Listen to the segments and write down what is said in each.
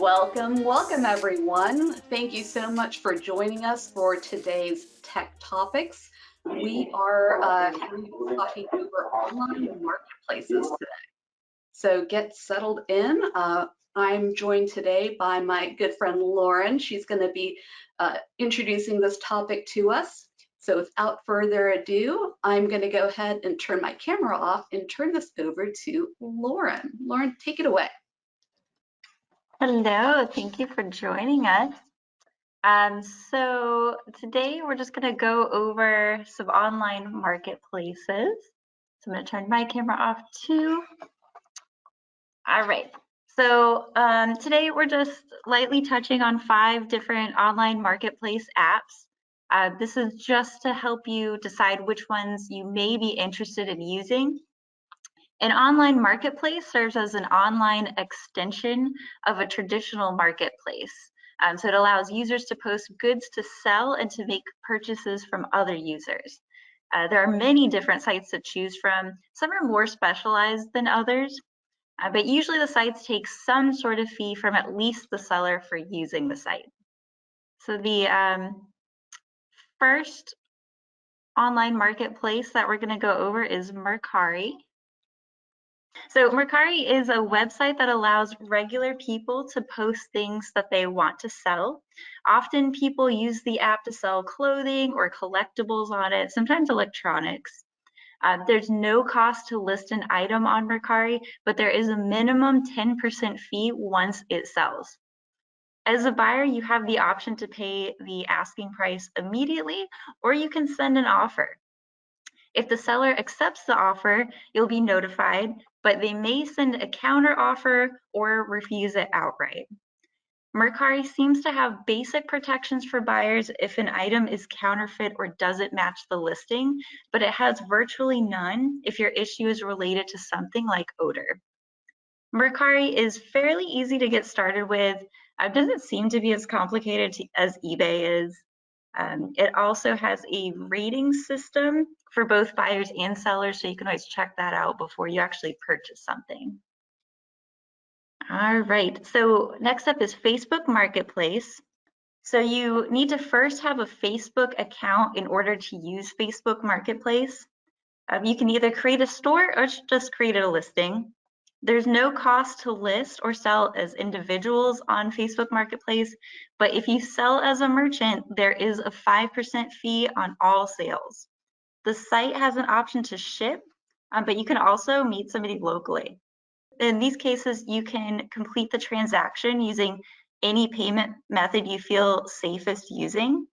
Welcome everyone. Thank you so much for joining us for today's tech topics. We are talking over online marketplaces today. So get settled in. I'm joined today by my good friend Lauren. She's going to be introducing this topic to us. So without further ado, I'm going to go ahead and turn my camera off and turn this over to Lauren. Lauren, take it away. Hello, thank you for joining us. So today we're just going to go over some online marketplaces. So I'm going to turn my camera off too. All right. So today we're just lightly touching on 5 different online marketplace apps. This is just to help you decide which ones you may be interested in using. An online marketplace serves as an online extension of a traditional marketplace. So it allows users to post goods to sell and to make purchases from other users. There are many different sites to choose from. Some are more specialized than others, but usually the sites take some sort of fee from at least the seller for using the site. So the first online marketplace that we're going to go over is Mercari. So Mercari is a website that allows regular people to post things that they want to sell. Often people use the app to sell clothing or collectibles on it, sometimes electronics. There's no cost to list an item on Mercari, but there is a minimum 10% fee once it sells. As a buyer, you have the option to pay the asking price immediately, or you can send an offer. If the seller accepts the offer, you'll be notified, but they may send a counter offer or refuse it outright. Mercari seems to have basic protections for buyers if an item is counterfeit or doesn't match the listing, but it has virtually none if your issue is related to something like odor. Mercari is fairly easy to get started with. It doesn't seem to be as complicated as eBay is. It also has a rating system for both buyers and sellers, so you can always check that out before you actually purchase something. All right, so next up is Facebook Marketplace. So you need to first have a Facebook account in order to use Facebook Marketplace. You can either create a store or just create a listing. There's no cost to list or sell as individuals on Facebook Marketplace, but if you sell as a merchant, there is a 5% fee on all sales. The site has an option to ship, but you can also meet somebody locally. In these cases, you can complete the transaction using any payment method you feel safest using.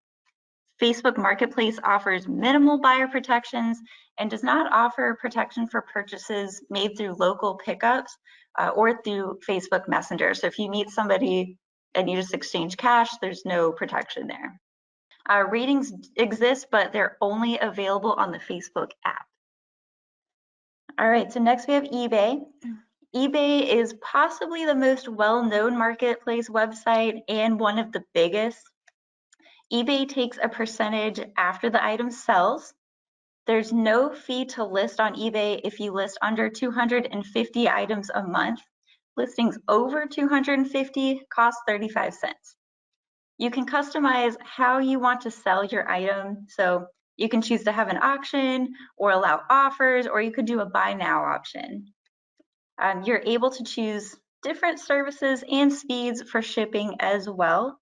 Facebook Marketplace offers minimal buyer protections and does not offer protection for purchases made through local pickups or through Facebook Messenger. So if you meet somebody and you just exchange cash, there's no protection there. Ratings exist, but they're only available on the Facebook app. All right, so next we have eBay. eBay is possibly the most well-known marketplace website and one of the biggest. eBay takes a percentage after the item sells. There's no fee to list on eBay if you list under 250 items a month. Listings over 250 cost 35 cents. You can customize how you want to sell your item. So you can choose to have an auction or allow offers, or you could do a buy now option. You're able to choose different services and speeds for shipping as well.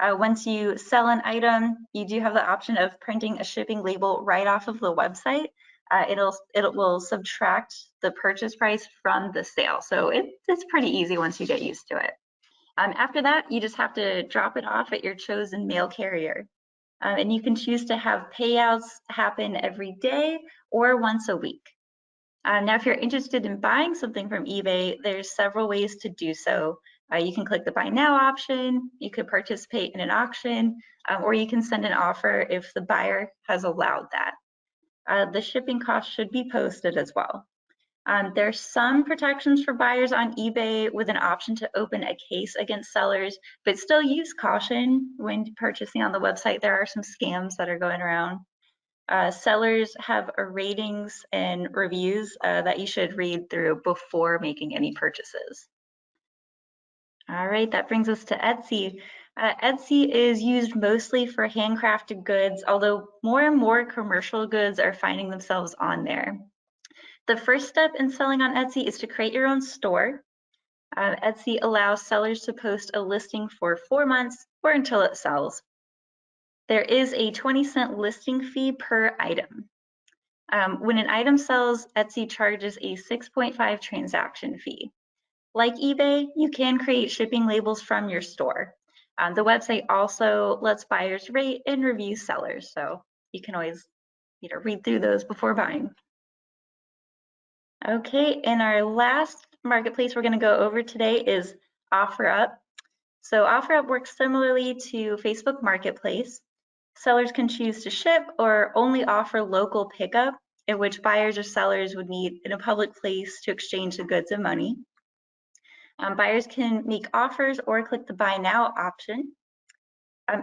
Once you sell an item, you do have the option of printing a shipping label right off of the website. It will subtract the purchase price from the sale. So it's pretty easy once you get used to it. After that, you just have to drop it off at your chosen mail carrier. And you can choose to have payouts happen every day or once a week. Now, if you're interested in buying something from eBay, there's several ways to do so. You can click the buy now option, you could participate in an auction, or you can send an offer if the buyer has allowed that. The shipping cost should be posted as well. There's some protections for buyers on eBay with an option to open a case against sellers, but still use caution when purchasing on the website. There are some scams that are going around. Sellers have ratings and reviews that you should read through before making any purchases. All right, that brings us to Etsy. Etsy is used mostly for handcrafted goods, although more and more commercial goods are finding themselves on there. The first step in selling on Etsy is to create your own store. Etsy allows sellers to post a listing for 4 months or until it sells. There is a 20-cent listing fee per item. When an item sells, Etsy charges a 6.5 transaction fee. Like eBay, you can create shipping labels from your store. The website also lets buyers rate and review sellers, so you can always read through those before buying. Okay, and our last marketplace we're going to go over today is OfferUp. So OfferUp works similarly to Facebook Marketplace. Sellers can choose to ship or only offer local pickup, in which buyers or sellers would meet in a public place to exchange the goods and money. Buyers can make offers or click the buy now option.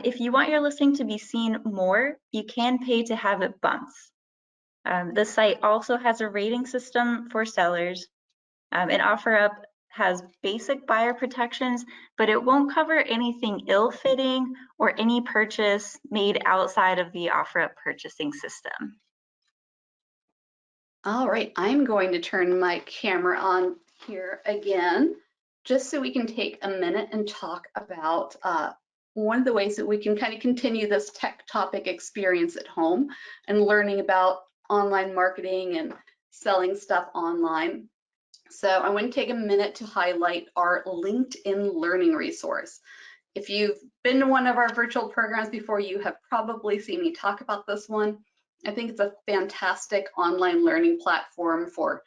If you want your listing to be seen more, you can pay to have it bumped. The site also has a rating system for sellers, and OfferUp has basic buyer protections, but it won't cover anything ill-fitting or any purchase made outside of the OfferUp purchasing system. All right, I'm going to turn my camera on here again, just so we can take a minute and talk about one of the ways that we can kind of continue this tech topic experience at home and learning about online marketing and selling stuff online. So I want to take a minute to highlight our LinkedIn learning resource. If you've been to one of our virtual programs before, you have probably seen me talk about this one. I think it's a fantastic online learning platform for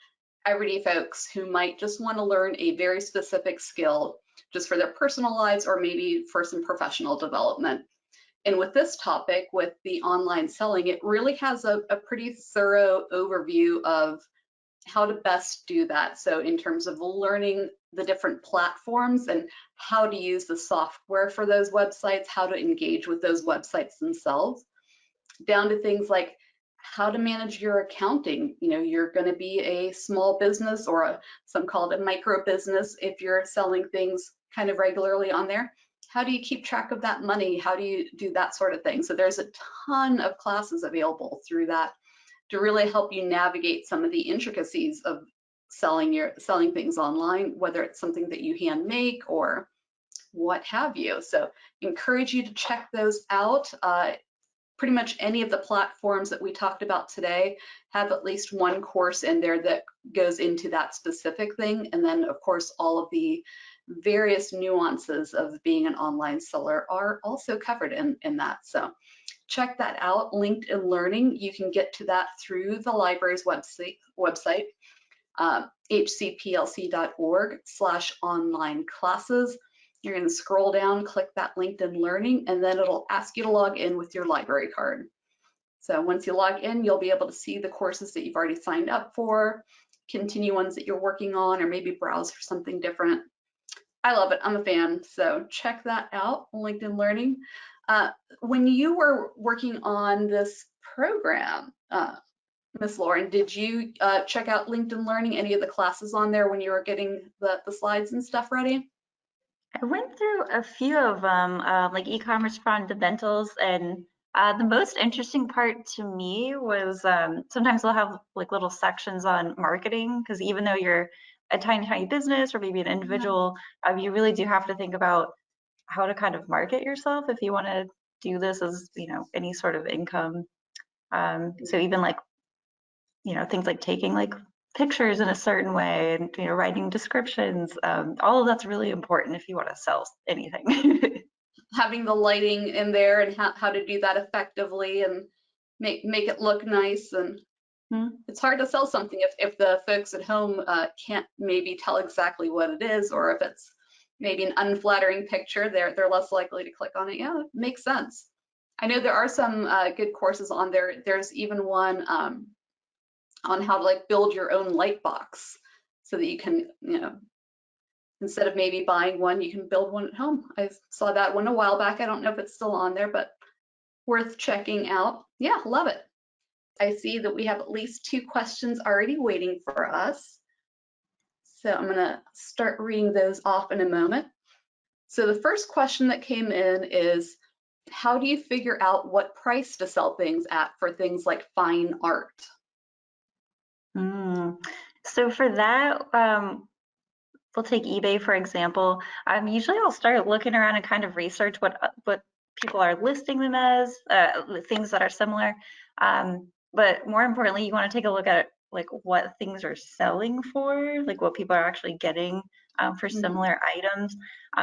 everyday folks who might just want to learn a very specific skill just for their personal lives or maybe for some professional development. And with this topic, with the online selling, it really has a pretty thorough overview of how to best do that. So in terms of learning the different platforms and how to use the software for those websites, how to engage with those websites themselves, down to things like how to manage your accounting. You know, you're going to be a small business or some call it a micro business if you're selling things kind of regularly on there. How do you keep track of that money? How do you do that sort of thing? So there's a ton of classes available through that to really help you navigate some of the intricacies of selling things online, whether it's something that you hand make or what have you. So encourage you to check those out. Pretty much any of the platforms that we talked about today have at least one course in there that goes into that specific thing. And then of course, all of the various nuances of being an online seller are also covered in that. So check that out, LinkedIn Learning. You can get to that through the library's website, hcplc.org/online classes. You're going to scroll down, click that LinkedIn Learning, and then it'll ask you to log in with your library card. So once you log in, you'll be able to see the courses that you've already signed up for, continue ones that you're working on, or maybe browse for something different. I love it. I'm a fan. So check that out, LinkedIn Learning. When you were working on this program, Miss Lauren, did you check out LinkedIn Learning, any of the classes on there when you were getting the slides and stuff ready? I went through a few of them, like e-commerce fundamentals, and the most interesting part to me was sometimes they'll have like little sections on marketing, because even though you're a tiny business or maybe an individual, you really do have to think about how to kind of market yourself if you want to do this as, any sort of income. So even like, things like taking like pictures in a certain way and, writing descriptions, all of that's really important if you want to sell anything. Having the lighting in there and how to do that effectively and make it look nice. And it's hard to sell something if the folks at home can't maybe tell exactly what it is, or if it's maybe an unflattering picture, they're less likely to click on it. Yeah, it makes sense. I know there are some good courses on there. There's even one on how to like build your own light box so that you can, instead of maybe buying one, you can build one at home. I saw that one a while back. I don't know if it's still on there, but worth checking out. Yeah, love it. I see that we have at least 2 questions already waiting for us. So I'm gonna start reading those off in a moment. So the first question that came in is, how do you figure out what price to sell things at for things like fine art? So for that, we'll take eBay for example. Usually I'll start looking around and kind of research what people are listing them as, things that are similar. But more importantly, you want to take a look at like what things are selling for, like what people are actually getting for similar items.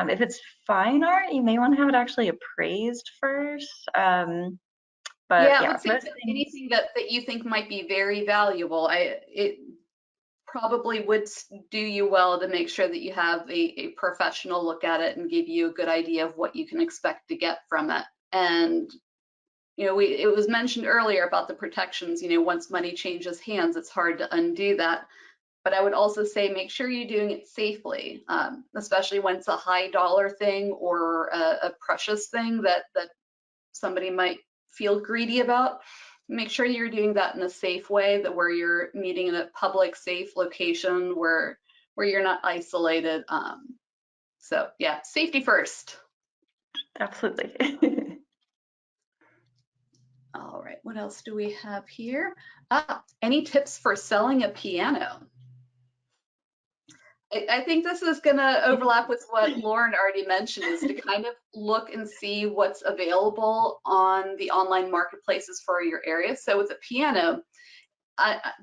If it's fine art, you may want to have it actually appraised first. But Yeah, I yeah, would say most that things. anything that you think might be very valuable, it probably would do you well to make sure that you have a professional look at it and give you a good idea of what you can expect to get from it. And it was mentioned earlier about the protections. Once money changes hands, it's hard to undo that. But I would also say make sure you're doing it safely, especially when it's a high dollar thing or a precious thing that somebody might feel greedy about. Make sure you're doing that in a safe way, that where you're meeting in a public, safe location where you're not isolated. So yeah, safety first. Absolutely. All right, what else do we have here? Any tips for selling a piano? I think this is going to overlap with what Lauren already mentioned, is to kind of look and see what's available on the online marketplaces for your area. So with a piano,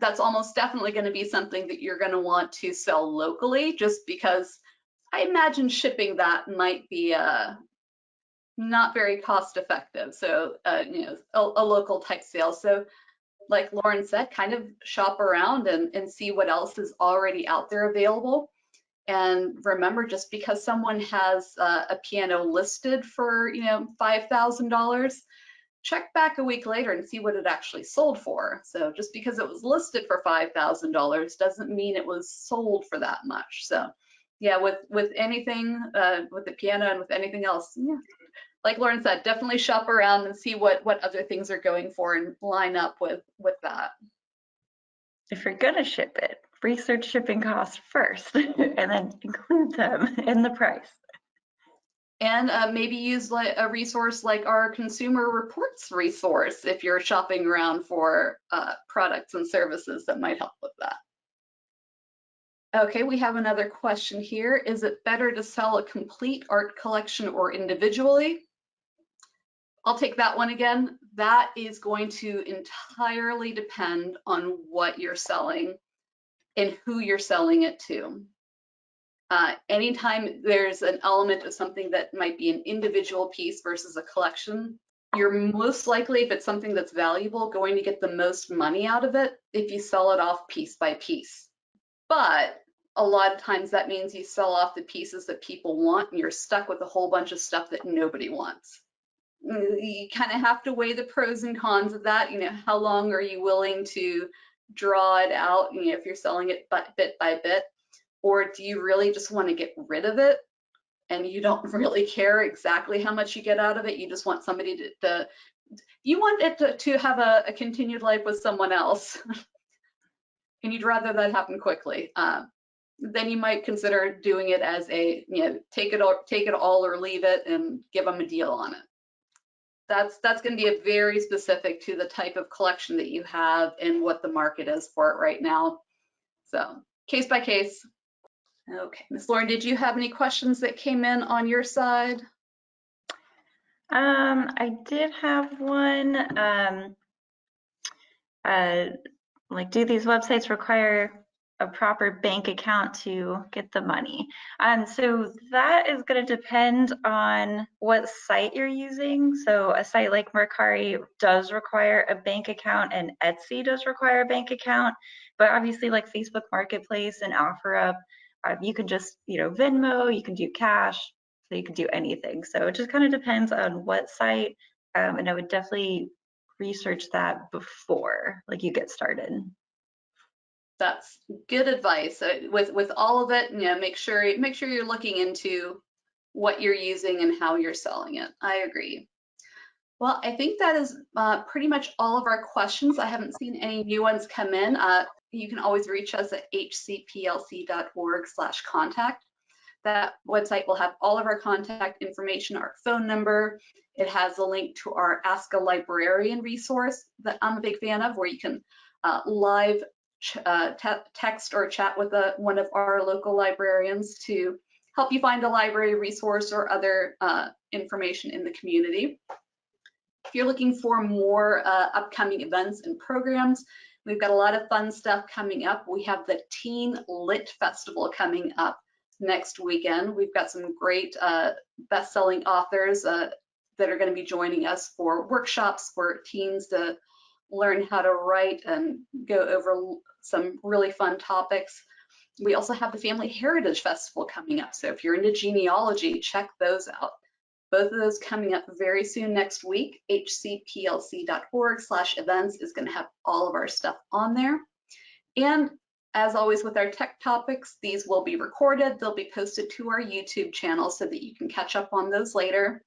that's almost definitely going to be something that you're going to want to sell locally, just because I imagine shipping that might be not very cost effective. So, a local type sale. So like Lauren said, kind of shop around and see what else is already out there available. And remember, just because someone has a piano listed for, $5,000, check back a week later and see what it actually sold for. So just because it was listed for $5,000 doesn't mean it was sold for that much. So yeah, with anything, with the piano and with anything else, yeah, like Lauren said, definitely shop around and see what other things are going for and line up with that. If you're gonna ship it, research shipping costs first and then include them in the price. And maybe use like a resource like our consumer reports resource if you're shopping around for products and services that might help with that. Okay, we have another question here. Is it better to sell a complete art collection or individually? I'll take that one again. That is going to entirely depend on what you're selling and who you're selling it to. Anytime there's an element of something that might be an individual piece versus a collection, you're most likely, if it's something that's valuable, going to get the most money out of it if you sell it off piece by piece. But a lot of times that means you sell off the pieces that people want and you're stuck with a whole bunch of stuff that nobody wants. You kind of have to weigh the pros and cons of that. How long are you willing to draw it out, if you're selling it bit by bit? Or do you really just want to get rid of it and you don't really care exactly how much you get out of it? You just want somebody you want it to have a continued life with someone else and you'd rather that happen quickly. Then you might consider doing it as a, take it all or leave it and give them a deal on it. That's going to be very specific to the type of collection that you have and what the market is for it right now. So case by case. Okay, Ms. Lauren, did you have any questions that came in on your side? I did have one. Like, do these websites require a proper bank account to get the money? So that is going to depend on what site you're using. So a site like Mercari does require a bank account, and Etsy does require a bank account. But obviously, like Facebook Marketplace and OfferUp, you can just, Venmo, you can do cash, so you can do anything. So it just kind of depends on what site, and I would definitely research that before like you get started. That's good advice. With all of it, make sure you're looking into what you're using and how you're selling it. I agree. Well, I think that is pretty much all of our questions. I haven't seen any new ones come in. You can always reach us at hcplc.org/contact. That website will have all of our contact information, our phone number. It has a link to our Ask a Librarian resource that I'm a big fan of, where you can live text or chat with one of our local librarians to help you find a library resource or other information in the community. If you're looking for more upcoming events and programs, we've got a lot of fun stuff coming up. We have the Teen Lit Festival coming up next weekend. We've got some great best-selling authors that are going to be joining us for workshops for teens to learn how to write and go over some really fun topics. We also have the Family Heritage Festival coming up. So if you're into genealogy, check those out. Both of those coming up very soon next week. hcplc.org/events is going to have all of our stuff on there. And as always with our tech topics, these will be recorded. They'll be posted to our YouTube channel so that you can catch up on those later.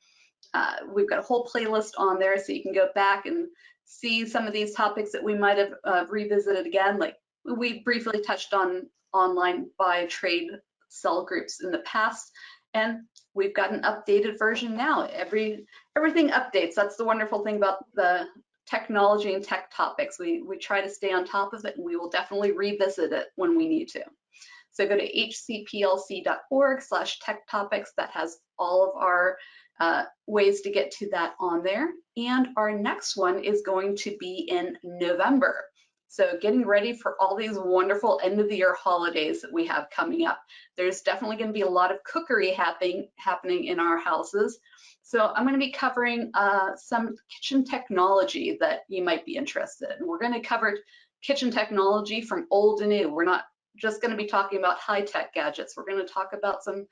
We've got a whole playlist on there so you can go back and see some of these topics that we might have revisited again. Like we briefly touched on online buy trade sell groups in the past, and we've got an updated version now. Everything updates. That's the wonderful thing about the technology and tech topics. We try to stay on top of it, and we will definitely revisit it when we need to. So go to hcplc.org/tech topics. That has all of our ways to get to that on there. And our next one is going to be in November. So getting ready for all these wonderful end of the year holidays that we have coming up. There's definitely going to be a lot of cookery happening in our houses. So I'm going to be covering some kitchen technology that you might be interested in. We're going to cover kitchen technology from old to new. We're not just going to be talking about high-tech gadgets. We're going to talk about some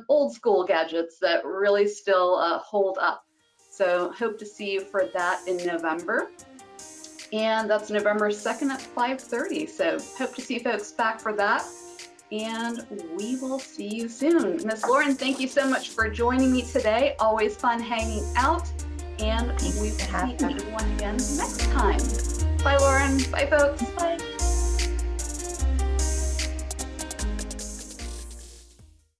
old school gadgets that really still hold up. So hope to see you for that in November. And that's November 2nd at 5:30. So hope to see you folks back for that. And we will see you soon. Miss Lauren, thank you so much for joining me today. Always fun hanging out. And we will see everyone again next time. Bye, Lauren. Bye, folks. Bye.